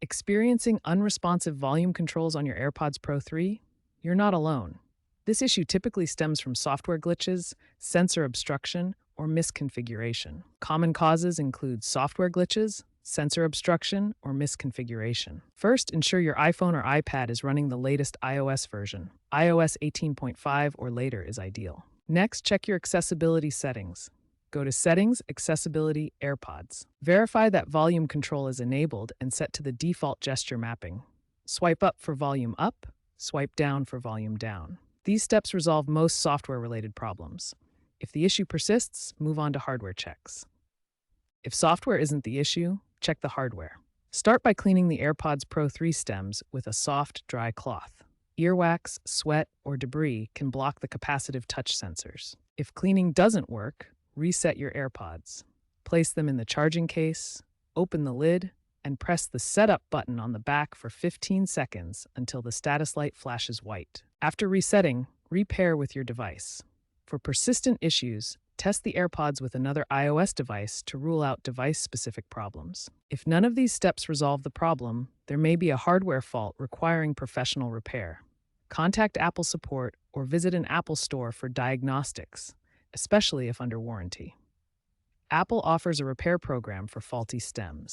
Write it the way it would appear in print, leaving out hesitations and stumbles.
Experiencing unresponsive volume controls on your AirPods Pro 3? You're not alone. This issue typically stems from software glitches, sensor obstruction, or misconfiguration. Common causes include software glitches, sensor obstruction, or misconfiguration. First, ensure your iPhone or iPad is running the latest iOS version. iOS 18.5 or later is ideal. Next, check your accessibility settings. Go to Settings, Accessibility, AirPods. Verify that volume control is enabled and set to the default gesture mapping. Swipe up for volume up, swipe down for volume down. These steps resolve most software-related problems. If the issue persists, move on to hardware checks. If software isn't the issue, check the hardware. Start by cleaning the AirPods Pro 3 stems with a soft, dry cloth. Earwax, sweat, or debris can block the capacitive touch sensors. If cleaning doesn't work, reset your AirPods. Place them in the charging case, open the lid, and press the Setup button on the back for 15 seconds until the status light flashes white. After resetting, repair with your device. For persistent issues, test the AirPods with another iOS device to rule out device-specific problems. If none of these steps resolve the problem, there may be a hardware fault requiring professional repair. Contact Apple support or visit an Apple store for diagnostics, especially if under warranty. Apple offers a repair program for faulty stems.